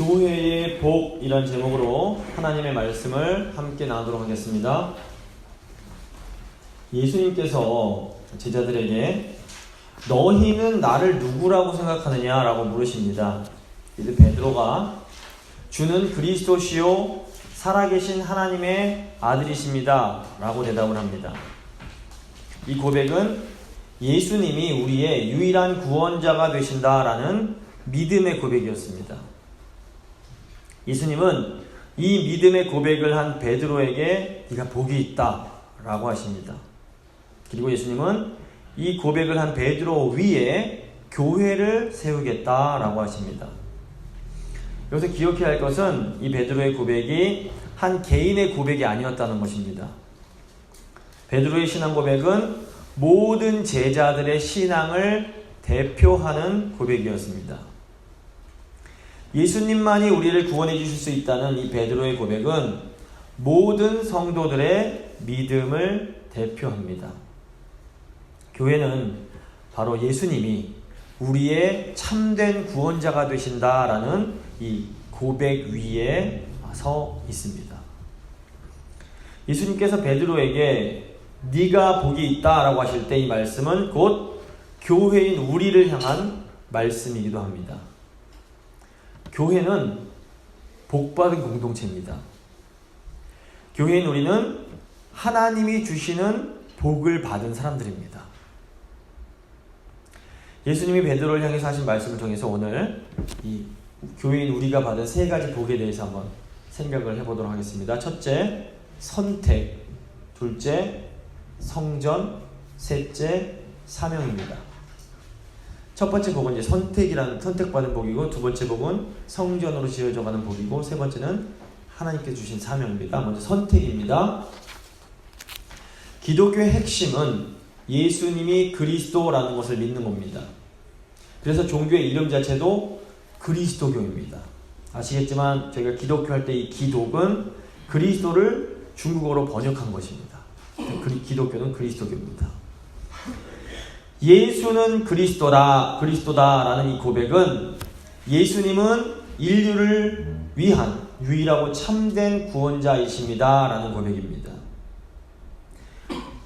교회의 복이란 제목으로 하나님의 말씀을 함께 나누도록 하겠습니다. 예수님께서 제자들에게 너희는 나를 누구라고 생각하느냐라고 물으십니다. 이때 베드로가 주는 그리스도시요 살아계신 하나님의 아들이십니다 라고 대답을 합니다. 이 고백은 예수님이 우리의 유일한 구원자가 되신다라는 믿음의 고백이었습니다. 예수님은 이 믿음의 고백을 한 베드로에게 네가 복이 있다 라고 하십니다. 그리고 예수님은 이 고백을 한 베드로 위에 교회를 세우겠다라고 하십니다. 여기서 기억해야 할 것은 이 베드로의 고백이 한 개인의 고백이 아니었다는 것입니다. 베드로의 신앙 고백은 모든 제자들의 신앙을 대표하는 고백이었습니다. 예수님만이 우리를 구원해 주실 수 있다는 이 베드로의 고백은 모든 성도들의 믿음을 대표합니다. 교회는 바로 예수님이 우리의 참된 구원자가 되신다라는 이 고백 위에 서 있습니다. 예수님께서 베드로에게 네가 복이 있다라고 하실 때 이 말씀은 곧 교회인 우리를 향한 말씀이기도 합니다. 교회는 복받은 공동체입니다. 교회인 우리는 하나님이 주시는 복을 받은 사람들입니다. 예수님이 베드로를 향해서 하신 말씀을 통해서 오늘 이 교회인 우리가 받은 세 가지 복에 대해서 한번 생각을 해보도록 하겠습니다. 첫째, 선택. 둘째, 성전. 셋째, 사명입니다. 첫 번째 복은 이제 선택받은 복이고, 두 번째 복은 성전으로 지어져가는 복이고, 세 번째는 하나님께 주신 사명입니다. 먼저 선택입니다. 기독교의 핵심은 예수님이 그리스도라는 것을 믿는 겁니다. 그래서 종교의 이름 자체도 그리스도교입니다. 아시겠지만 저희가 기독교 할 때 이 기독은 그리스도를 중국어로 번역한 것입니다. 기독교는 그리스도교입니다. 예수는 그리스도다라는 이 고백은 예수님은 인류를 위한 유일하고 참된 구원자이십니다라는 고백입니다.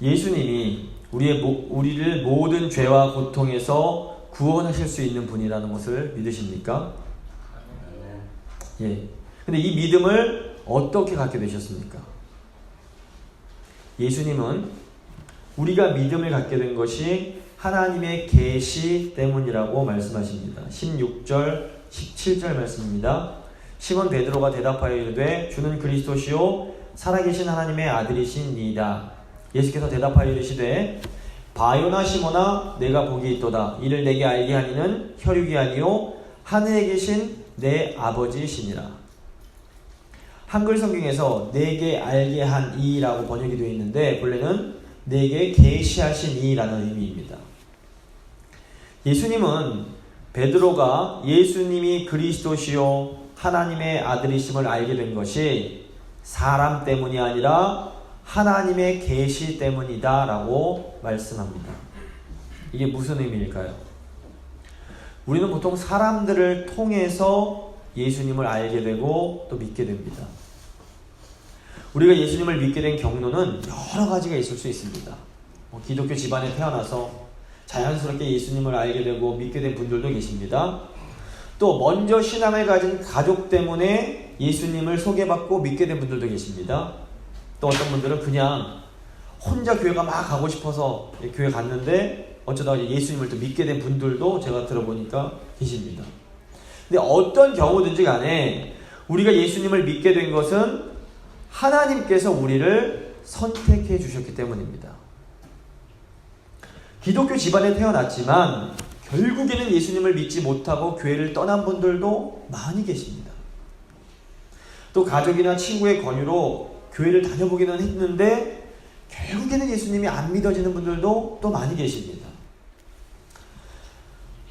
예수님이 우리를 모든 죄와 고통에서 구원하실 수 있는 분이라는 것을 믿으십니까? 예. 근데 이 믿음을 어떻게 갖게 되셨습니까? 예수님은 우리가 믿음을 갖게 된 것이 하나님의 계시 때문이라고 말씀하십니다. 16절, 17절 말씀입니다. 시몬 베드로가 대답하여 이르되 주는 그리스도시요 살아계신 하나님의 아들이시니이다. 예수께서 대답하여 이르시되 바요나 시몬아 내가 복이 있도다. 이를 내게 알게 하니는 혈육이 아니요 하늘에 계신 내 아버지시니라. 한글 성경에서 내게 알게 한 이라고 번역이 되어 있는데 본래는 내게 계시하신 이라는 의미입니다. 예수님은 베드로가 예수님이 그리스도시요 하나님의 아들이심을 알게 된 것이 사람 때문이 아니라 하나님의 계시 때문이다 라고 말씀합니다. 이게 무슨 의미일까요? 우리는 보통 사람들을 통해서 예수님을 알게 되고 또 믿게 됩니다. 우리가 예수님을 믿게 된 경로는 여러 가지가 있을 수 있습니다. 기독교 집안에 태어나서 자연스럽게 예수님을 알게 되고 믿게 된 분들도 계십니다. 또 먼저 신앙을 가진 가족 때문에 예수님을 소개받고 믿게 된 분들도 계십니다. 또 어떤 분들은 그냥 혼자 교회가 막 가고 싶어서 교회 갔는데 어쩌다가 예수님을 또 믿게 된 분들도 제가 들어보니까 계십니다. 근데 어떤 경우든지 간에 우리가 예수님을 믿게 된 것은 하나님께서 우리를 선택해 주셨기 때문입니다. 기독교 집안에 태어났지만 결국에는 예수님을 믿지 못하고 교회를 떠난 분들도 많이 계십니다. 또 가족이나 친구의 권유로 교회를 다녀보기는 했는데 결국에는 예수님이 안 믿어지는 분들도 또 많이 계십니다.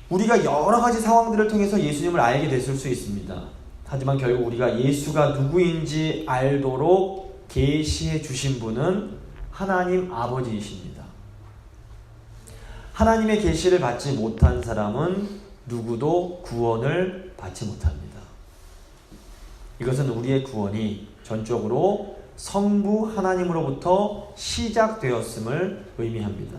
우리가 여러 가지 상황들을 통해서 예수님을 알게 됐을 수 있습니다. 하지만 결국 우리가 예수가 누구인지 알도록 계시해 주신 분은 하나님 아버지이십니다. 하나님의 계시를 받지 못한 사람은 누구도 구원을 받지 못합니다. 이것은 우리의 구원이 전적으로 성부 하나님으로부터 시작되었음을 의미합니다.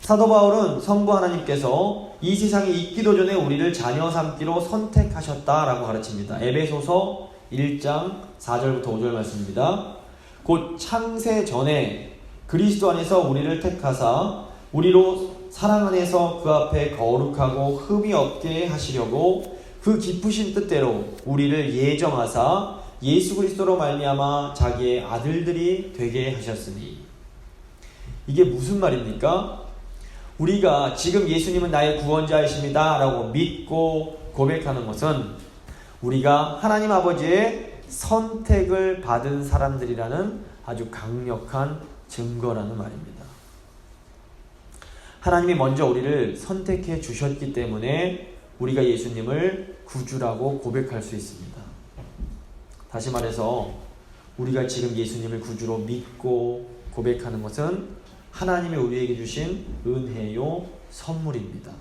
사도 바울은 성부 하나님께서 이 세상에 있기도 전에 우리를 자녀 삼기로 선택하셨다라고 가르칩니다. 에베소서 1장 4절부터 5절 말씀입니다. 곧 창세 전에 그리스도 안에서 우리를 택하사 우리로 사랑 안에서 그 앞에 거룩하고 흠이 없게 하시려고 그 깊으신 뜻대로 우리를 예정하사 예수 그리스도로 말미암아 자기의 아들들이 되게 하셨으니. 이게 무슨 말입니까? 우리가 지금 예수님은 나의 구원자이십니다 라고 믿고 고백하는 것은 우리가 하나님 아버지의 선택을 받은 사람들이라는 아주 강력한 증거라는 말입니다. 하나님이 먼저 우리를 선택해 주셨기 때문에 우리가 예수님을 구주라고 고백할 수 있습니다. 다시 말해서 우리가 지금 예수님을 구주로 믿고 고백하는 것은 하나님이 우리에게 주신 은혜요 선물입니다.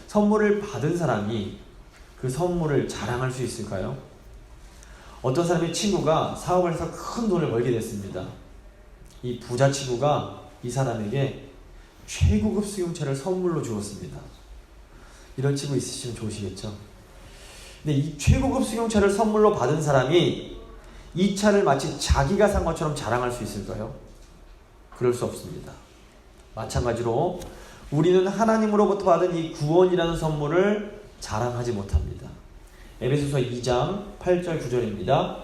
선물을 받은 사람이 그 선물을 자랑할 수 있을까요? 어떤 사람의 친구가 사업을 해서 큰 돈을 벌게 됐습니다. 이 부자 친구가 이 사람에게 최고급 수용차를 선물로 주었습니다. 이런 친구 있으시면 좋으시겠죠? 근데 이 최고급 수용차를 선물로 받은 사람이 이 차를 마치 자기가 산 것처럼 자랑할 수 있을까요? 그럴 수 없습니다. 마찬가지로 우리는 하나님으로부터 받은 이 구원이라는 선물을 자랑하지 못합니다. 에베소서 2장 8절 9절입니다.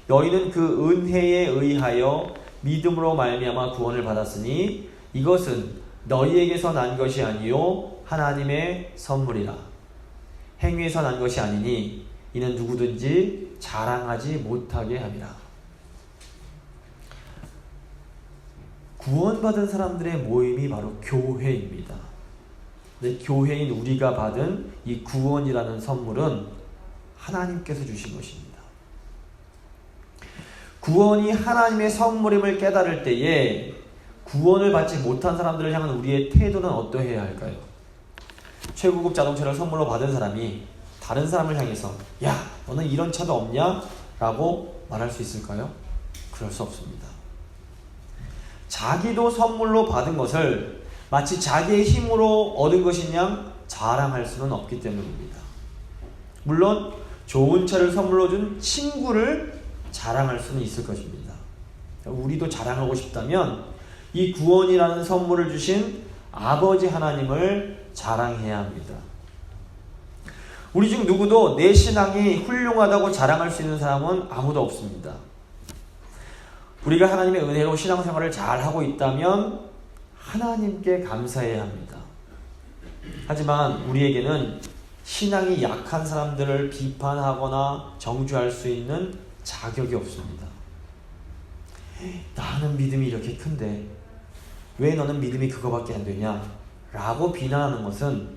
너희는 그 은혜에 의하여 믿음으로 말미암아 구원을 받았으니 이것은 너희에게서 난 것이 아니요 하나님의 선물이라. 행위에서 난 것이 아니니 이는 누구든지 자랑하지 못하게 함이라. 구원받은 사람들의 모임이 바로 교회입니다. 근데 교회인 우리가 받은 이 구원이라는 선물은 하나님께서 주신 것입니다. 구원이 하나님의 선물임을 깨달을 때에 구원을 받지 못한 사람들을 향한 우리의 태도는 어떠해야 할까요? 최고급 자동차를 선물로 받은 사람이 다른 사람을 향해서 야, 너는 이런 차도 없냐? 라고 말할 수 있을까요? 그럴 수 없습니다. 자기도 선물로 받은 것을 마치 자기의 힘으로 얻은 것이냐 자랑할 수는 없기 때문입니다. 물론 좋은 차를 선물로 준 친구를 자랑할 수는 있을 것입니다. 우리도 자랑하고 싶다면 이 구원이라는 선물을 주신 아버지 하나님을 자랑해야 합니다. 우리 중 누구도 내 신앙이 훌륭하다고 자랑할 수 있는 사람은 아무도 없습니다. 우리가 하나님의 은혜로 신앙생활을 잘하고 있다면 하나님께 감사해야 합니다. 하지만 우리에게는 신앙이 약한 사람들을 비판하거나 정죄할 수 있는 자격이 없습니다. 나는 믿음이 이렇게 큰데 왜 너는 믿음이 그거밖에 안 되냐? 라고 비난하는 것은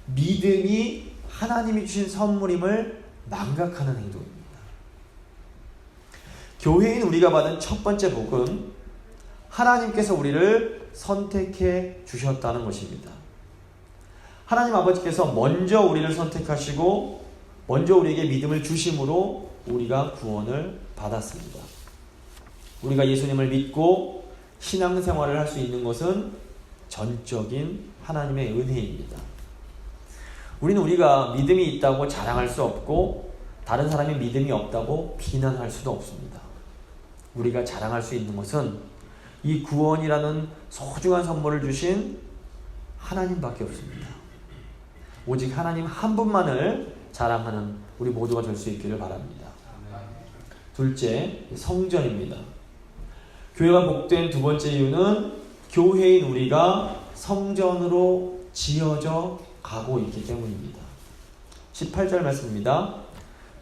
믿음이 하나님이 주신 선물임을 망각하는 행동입니다. 교회인 우리가 받은 첫 번째 복은 하나님께서 우리를 선택해 주셨다는 것입니다. 하나님 아버지께서 먼저 우리를 선택하시고 먼저 우리에게 믿음을 주심으로 우리가 구원을 받았습니다. 우리가 예수님을 믿고 신앙생활을 할 수 있는 것은 전적인 하나님의 은혜입니다. 우리는 우리가 믿음이 있다고 자랑할 수 없고 다른 사람이 믿음이 없다고 비난할 수도 없습니다. 우리가 자랑할 수 있는 것은 이 구원이라는 소중한 선물을 주신 하나님밖에 없습니다. 오직 하나님 한 분만을 자랑하는 우리 모두가 될 수 있기를 바랍니다. 둘째, 성전입니다. 교회가 복된 두 번째 이유는 교회인 우리가 성전으로 지어져 가고 있기 때문입니다. 18절 말씀입니다.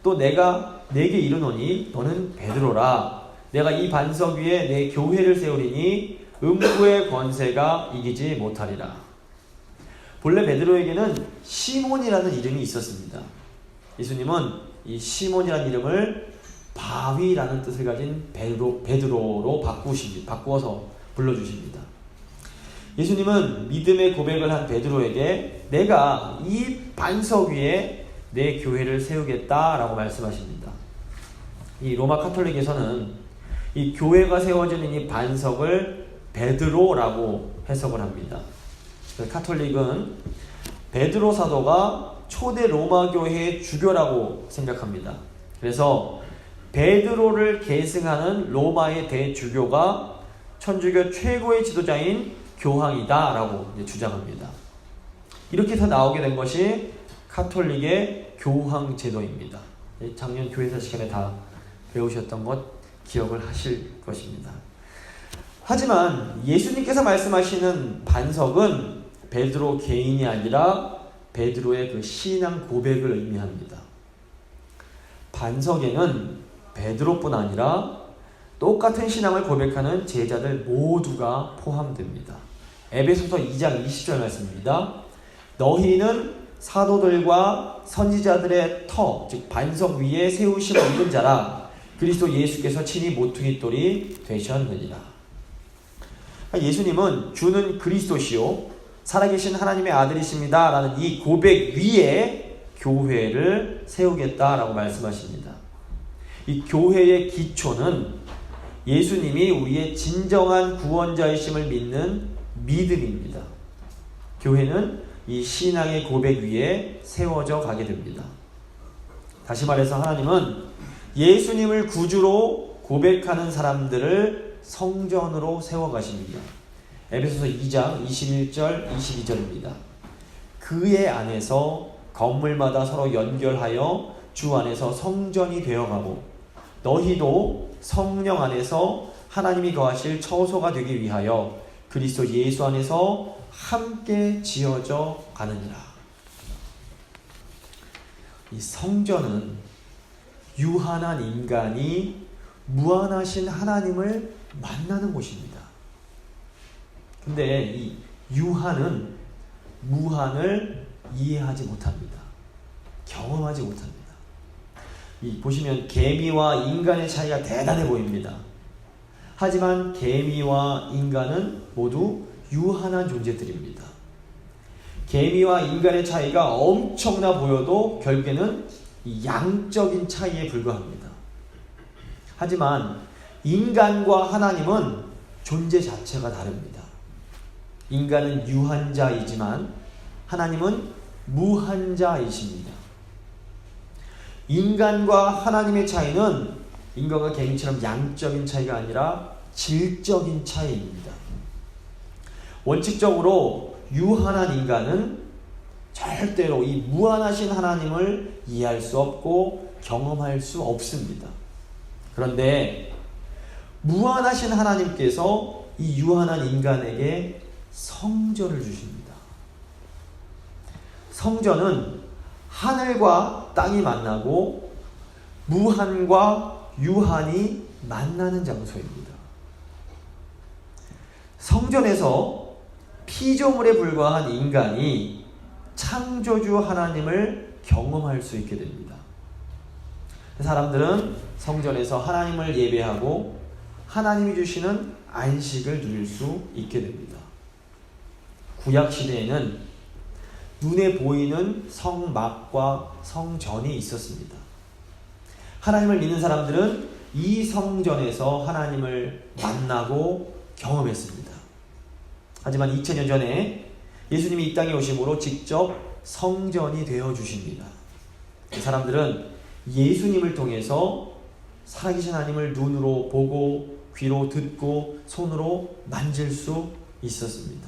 또 내가 내게 이르노니 너는 베드로라. 내가 이 반석 위에 내 교회를 세우리니 음부의 권세가 이기지 못하리라. 본래 베드로에게는 시몬이라는 이름이 있었습니다. 예수님은 이 시몬이라는 이름을 바위라는 뜻을 가진 베드로로 바꾸어서 불러주십니다. 예수님은 믿음의 고백을 한 베드로에게 내가 이 반석 위에 내 교회를 세우겠다라고 말씀하십니다. 이 로마 카톨릭에서는 이 교회가 세워지는 이 반석을 베드로라고 해석을 합니다. 카톨릭은 베드로 사도가 초대 로마 교회의 주교라고 생각합니다. 그래서 베드로를 계승하는 로마의 대주교가 천주교 최고의 지도자인 교황이다라고 주장합니다. 이렇게 해서 나오게 된 것이 카톨릭의 교황 제도입니다. 작년 교회사 시간에 다 배우셨던 것 기억을 하실 것입니다. 하지만 예수님께서 말씀하시는 반석은 베드로 개인이 아니라 베드로의 그 신앙 고백을 의미합니다. 반석에는 베드로뿐 아니라 똑같은 신앙을 고백하는 제자들 모두가 포함됩니다. 에베소서 2장 20절 말씀입니다. 너희는 사도들과 선지자들의 터, 즉 반석 위에 세우심을 입은 자라. 그리스도 예수께서 친히 모퉁이 돌이 되셨느니라. 예수님은 주는 그리스도시요 살아계신 하나님의 아들이십니다 라는 이 고백 위에 교회를 세우겠다라고 말씀하십니다. 이 교회의 기초는 예수님이 우리의 진정한 구원자이심을 믿는 믿음입니다. 교회는 이 신앙의 고백 위에 세워져 가게 됩니다. 다시 말해서 하나님은 예수님을 구주로 고백하는 사람들을 성전으로 세워가십니다. 에베소서 2장 21절 22절입니다. 그의 안에서 건물마다 서로 연결하여 주 안에서 성전이 되어가고 너희도 성령 안에서 하나님이 거하실 처소가 되기 위하여 그리스도 예수 안에서 함께 지어져 가느니라. 이 성전은 유한한 인간이 무한하신 하나님을 만나는 곳입니다. 근데 이 유한은 무한을 이해하지 못합니다. 경험하지 못합니다. 보시면 개미와 인간의 차이가 대단해 보입니다. 하지만 개미와 인간은 모두 유한한 존재들입니다. 개미와 인간의 차이가 엄청나 보여도 결국에는 양적인 차이에 불과합니다. 하지만 인간과 하나님은 존재 자체가 다릅니다. 인간은 유한자이지만 하나님은 무한자이십니다. 인간과 하나님의 차이는 인간과 개미처럼 양적인 차이가 아니라 질적인 차이입니다. 원칙적으로 유한한 인간은 절대로 이 무한하신 하나님을 이해할 수 없고 경험할 수 없습니다. 그런데 무한하신 하나님께서 이 유한한 인간에게 성전을 주십니다. 성전은 하늘과 땅이 만나고 무한과 유한이 만나는 장소입니다. 성전에서 피조물에 불과한 인간이 창조주 하나님을 경험할 수 있게 됩니다. 사람들은 성전에서 하나님을 예배하고 하나님이 주시는 안식을 누릴 수 있게 됩니다. 구약시대에는 눈에 보이는 성막과 성전이 있었습니다. 하나님을 믿는 사람들은 이 성전에서 하나님을 만나고 경험했습니다. 하지만 2000년 전에 예수님이 이 땅에 오심으로 직접 성전이 되어 주십니다. 그 사람들은 예수님을 통해서 살아계신 하나님을 눈으로 보고 귀로 듣고 손으로 만질 수 있었습니다.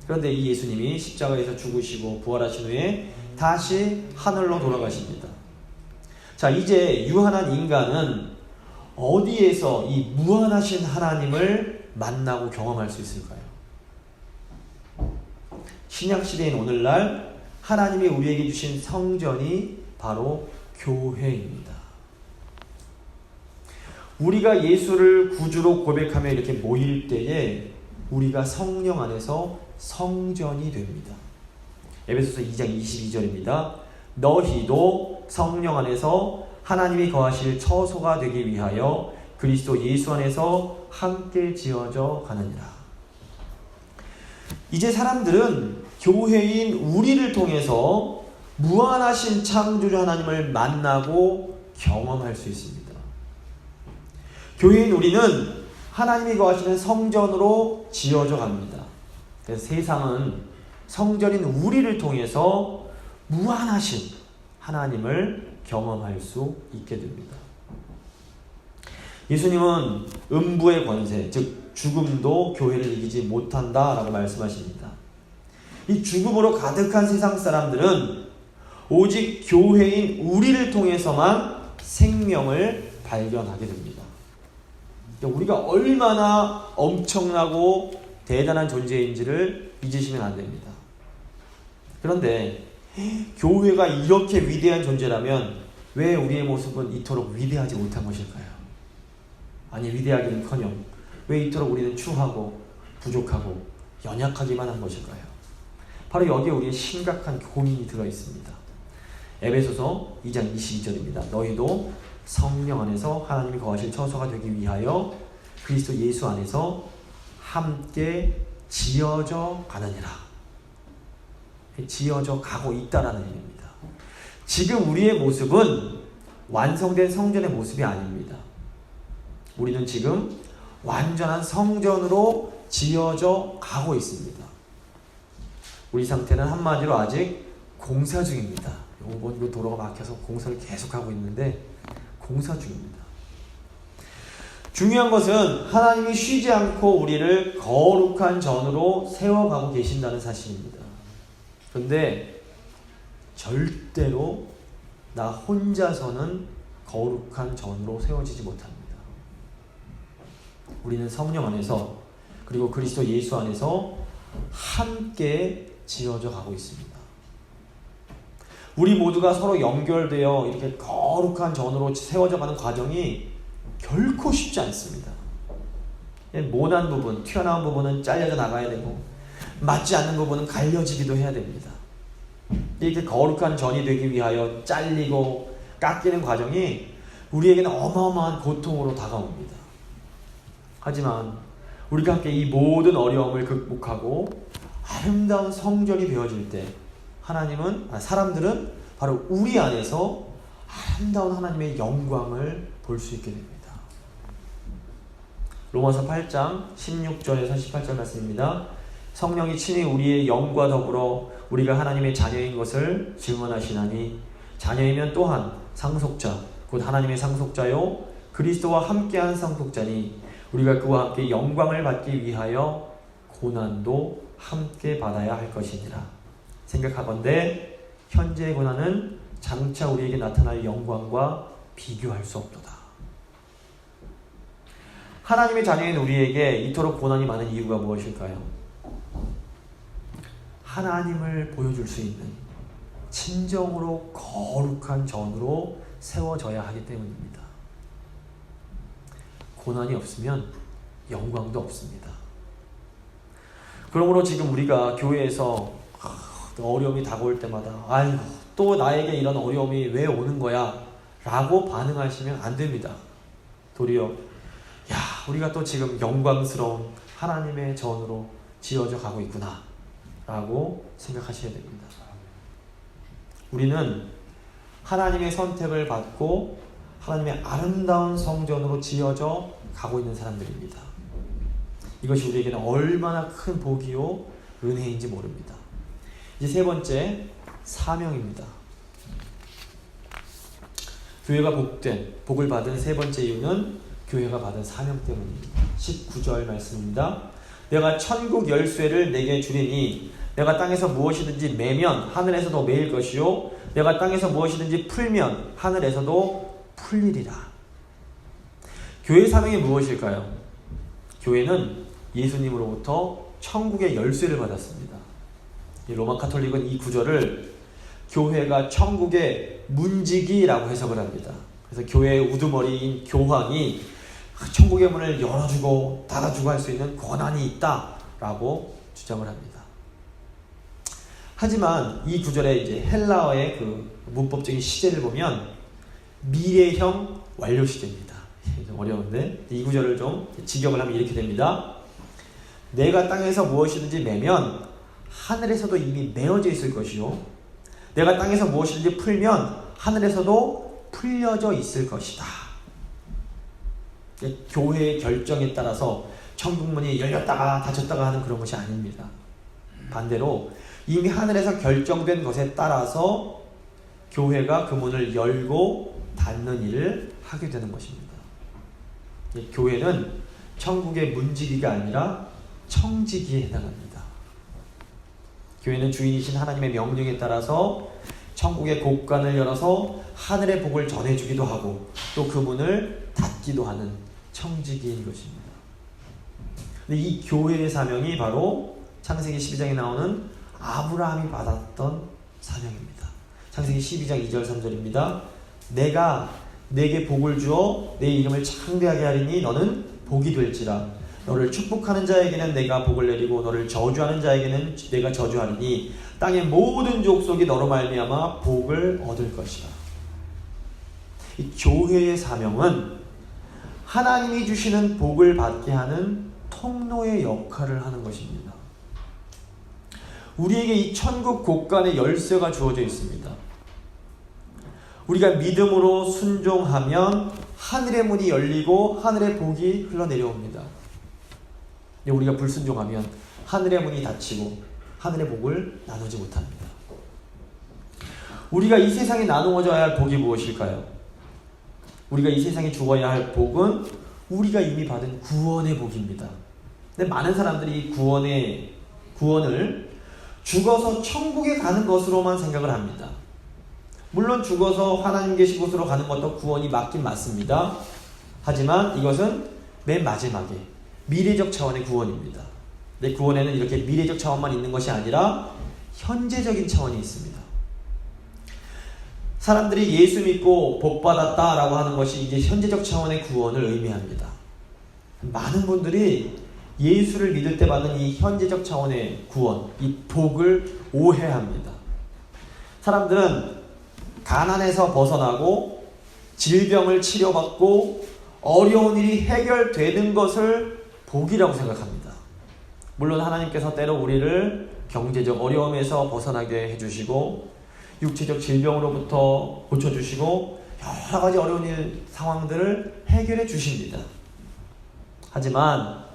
그런데 이 예수님이 십자가에서 죽으시고 부활하신 후에 다시 하늘로 돌아가십니다. 자, 이제 유한한 인간은 어디에서 이 무한하신 하나님을 만나고 경험할 수 있을까요? 신약시대인 오늘날 하나님이 우리에게 주신 성전이 바로 교회입니다. 우리가 예수를 구주로 고백하며 이렇게 모일 때에 우리가 성령 안에서 성전이 됩니다. 에베소서 2장 22절입니다. 너희도 성령 안에서 하나님이 거하실 처소가 되기 위하여 그리스도 예수 안에서 함께 지어져 가느니라. 이제 사람들은 교회인 우리를 통해서 무한하신 창조주 하나님을 만나고 경험할 수 있습니다. 교회인 우리는 하나님이 거하시는 성전으로 지어져 갑니다. 그래서 세상은 성전인 우리를 통해서 무한하신 하나님을 경험할 수 있게 됩니다. 예수님은 음부의 권세, 즉 죽음도 교회를 이기지 못한다라고 말씀하십니다. 이 죽음으로 가득한 세상 사람들은 오직 교회인 우리를 통해서만 생명을 발견하게 됩니다. 우리가 얼마나 엄청나고 대단한 존재인지를 잊으시면 안 됩니다. 그런데 교회가 이렇게 위대한 존재라면 왜 우리의 모습은 이토록 위대하지 못한 것일까요? 아니, 위대하기는커녕 왜 이토록 우리는 추하고 부족하고 연약하기만 한 것일까요? 바로 여기에 우리의 심각한 고민이 들어있습니다. 에베소서 2장 22절입니다. 너희도 성령 안에서 하나님이 거하실 처소가 되기 위하여 그리스도 예수 안에서 함께 지어져 가느니라. 지어져 가고 있다라는 얘기입니다. 지금 우리의 모습은 완성된 성전의 모습이 아닙니다. 우리는 지금 완전한 성전으로 지어져 가고 있습니다. 우리 상태는 한마디로 아직 공사 중입니다. 이번 도로가 막혀서 공사를 계속하고 있는데 공사 중입니다. 중요한 것은 하나님이 쉬지 않고 우리를 거룩한 전으로 세워가고 계신다는 사실입니다. 그런데 절대로 나 혼자서는 거룩한 전으로 세워지지 못합니다. 우리는 성령 안에서 그리고 그리스도 예수 안에서 함께 지어져 가고 있습니다. 우리 모두가 서로 연결되어 이렇게 거룩한 전으로 세워져 가는 과정이 결코 쉽지 않습니다. 모난 부분, 튀어나온 부분은 잘려져 나가야 되고 맞지 않는 부분은 갈려지기도 해야 됩니다. 이렇게 거룩한 전이 되기 위하여 잘리고 깎이는 과정이 우리에게는 어마어마한 고통으로 다가옵니다. 하지만 우리가 함께 이 모든 어려움을 극복하고 아름다운 성전이 되어질 때 사람들은 바로 우리 안에서 아름다운 하나님의 영광을 볼 수 있게 됩니다. 로마서 8장 16절에서 18절 말씀입니다. 성령이 친히 우리의 영과 더불어 우리가 하나님의 자녀인 것을 증언하시나니 자녀이면 또한 상속자 곧 하나님의 상속자요 그리스도와 함께한 상속자니 우리가 그와 함께 영광을 받기 위하여 고난도 함께 받아야 할 것이니라. 생각하건대 현재의 고난은 장차 우리에게 나타날 영광과 비교할 수 없도다. 하나님의 자녀인 우리에게 이토록 고난이 많은 이유가 무엇일까요? 하나님을 보여줄 수 있는 진정으로 거룩한 전으로 세워져야 하기 때문입니다. 고난이 없으면 영광도 없습니다. 그러므로 지금 우리가 교회에서 어려움이 다가올 때마다 아이고 또 나에게 이런 어려움이 왜 오는 거야 라고 반응하시면 안 됩니다. 도리어 우리가 또 지금 영광스러운 하나님의 전으로 지어져 가고 있구나 라고 생각하셔야 됩니다. 우리는 하나님의 선택을 받고 하나님의 아름다운 성전으로 지어져 가고 있는 사람들입니다. 이것이 우리에게는 얼마나 큰 복이요 은혜인지 모릅니다. 이제 세 번째, 사명입니다. 교회가 복을 받은 세 번째 이유는 교회가 받은 사명 때문입니다. 19절 말씀입니다. 내가 천국 열쇠를 내게 주리니 내가 땅에서 무엇이든지 매면 하늘에서도 매일 것이요 내가 땅에서 무엇이든지 풀면 하늘에서도 풀리리라. 교회의 사명이 무엇일까요? 교회는 예수님으로부터 천국의 열쇠를 받았습니다. 로마 카톨릭은 이 구절을 교회가 천국의 문지기라고 해석을 합니다. 그래서 교회의 우두머리인 교황이 천국의 문을 열어주고 닫아주고 할 수 있는 권한이 있다라고 주장을 합니다. 하지만 이 구절의 이제 헬라어의 그 문법적인 시제를 보면 미래형 완료 시제입니다. 좀 어려운데 이 구절을 좀 직역을 하면 이렇게 됩니다. 내가 땅에서 무엇이든지 매면 하늘에서도 이미 메어져 있을 것이요 내가 땅에서 무엇이든지 풀면 하늘에서도 풀려져 있을 것이다. 교회의 결정에 따라서 천국문이 열렸다가 닫혔다가 하는 그런 것이 아닙니다. 반대로 이미 하늘에서 결정된 것에 따라서 교회가 그 문을 열고 닫는 일을 하게 되는 것입니다. 교회는 천국의 문지기가 아니라 청지기에 해당합니다. 교회는 주인이신 하나님의 명령에 따라서 천국의 곳간을 열어서 하늘의 복을 전해주기도 하고 또 그 문을 닫기도 하는 청지기인 것입니다. 근데 이 교회의 사명이 바로 창세기 12장에 나오는 아브라함이 받았던 사명입니다. 창세기 12장 2절 3절입니다. 내가 내게 복을 주어 내 이름을 창대하게 하리니 너는 복이 될지라. 너를 축복하는 자에게는 내가 복을 내리고 너를 저주하는 자에게는 내가 저주하리니 땅의 모든 족속이 너로 말미암아 복을 얻을 것이라. 이 교회의 사명은 하나님이 주시는 복을 받게 하는 통로의 역할을 하는 것입니다. 우리에게 이 천국 곳간의 열쇠가 주어져 있습니다. 우리가 믿음으로 순종하면 하늘의 문이 열리고 하늘의 복이 흘러내려옵니다. 우리가 불순종하면 하늘의 문이 닫히고 하늘의 복을 나누지 못합니다. 우리가 이 세상에 나누어져야 할 복이 무엇일까요? 우리가 이 세상에 주어야 할 복은 우리가 이미 받은 구원의 복입니다. 근데 많은 사람들이 이 구원을 죽어서 천국에 가는 것으로만 생각을 합니다. 물론 죽어서 하나님 계신 곳으로 가는 것도 구원이 맞긴 맞습니다. 하지만 이것은 맨 마지막에 미래적 차원의 구원입니다. 내 구원에는 이렇게 미래적 차원만 있는 것이 아니라 현재적인 차원이 있습니다. 사람들이 예수 믿고 복 받았다라고 하는 것이 이제 현재적 차원의 구원을 의미합니다. 많은 분들이 예수를 믿을 때 받는 이 현재적 차원의 구원, 이 복을 오해합니다. 사람들은 가난에서 벗어나고 질병을 치료받고 어려운 일이 해결되는 것을 복이라고 생각합니다. 물론 하나님께서 때로 우리를 경제적 어려움에서 벗어나게 해주시고 육체적 질병으로부터 고쳐주시고 여러 가지 어려운 일 상황들을 해결해 주십니다. 하지만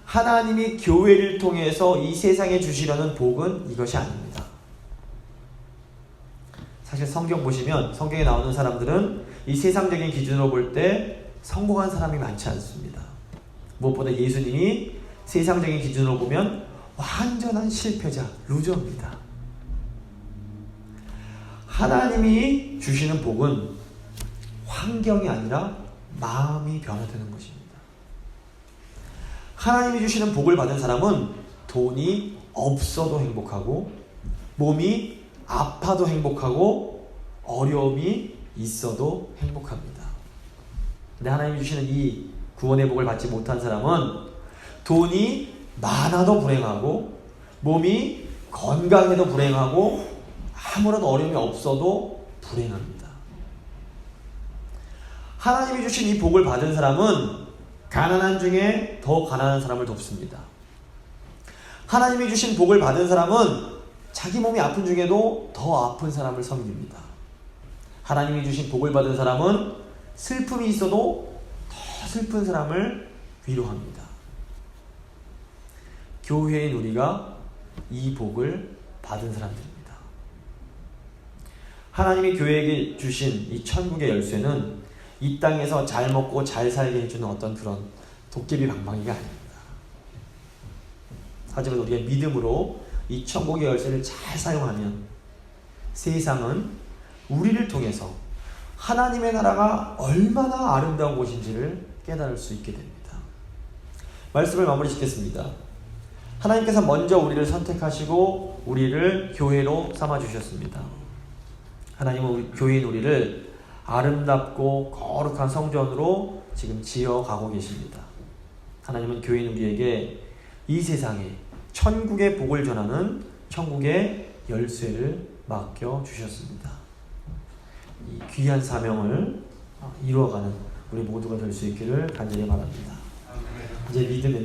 하나님이 교회를 통해서 이 세상에 주시려는 복은 이것이 아닙니다. 사실 성경 보시면 성경에 나오는 사람들은 이 세상적인 기준으로 볼 때 성공한 사람이 많지 않습니다. 무엇보다 예수님이 세상적인 기준으로 보면 완전한 실패자, 루저입니다. 하나님이 주시는 복은 환경이 아니라 마음이 변화되는 것입니다. 하나님이 주시는 복을 받은 사람은 돈이 없어도 행복하고 몸이 아파도 행복하고 어려움이 있어도 행복합니다. 근데 하나님이 주시는 이 구원의 복을 받지 못한 사람은 돈이 많아도 불행하고 몸이 건강해도 불행하고 아무런 어려움이 없어도 불행합니다. 하나님이 주신 이 복을 받은 사람은 가난한 중에 더 가난한 사람을 돕습니다. 하나님이 주신 복을 받은 사람은 자기 몸이 아픈 중에도 더 아픈 사람을 섬깁니다. 하나님이 주신 복을 받은 사람은 슬픔이 있어도 더 슬픈 사람을 위로합니다. 교회인 우리가 이 복을 받은 사람들입니다. 하나님이 교회에게 주신 이 천국의 열쇠는 이 땅에서 잘 먹고 잘 살게 해주는 어떤 그런 도깨비 방망이가 아닙니다. 하지만 우리가 믿음으로 이 천국의 열쇠를 잘 사용하면 세상은 우리를 통해서 하나님의 나라가 얼마나 아름다운 곳인지를 깨달을 수 있게 됩니다. 말씀을 마무리 짓겠습니다. 하나님께서 먼저 우리를 선택하시고 우리를 교회로 삼아주셨습니다. 하나님은 교회인 우리를 아름답고 거룩한 성전으로 지금 지어가고 계십니다. 하나님은 교회인 우리에게 이 세상에 천국의 복을 전하는 천국의 열쇠를 맡겨주셨습니다. 이 귀한 사명을 이루어가는 우리 모두가 될 수 있기를 간절히 바랍니다. 이제 믿음의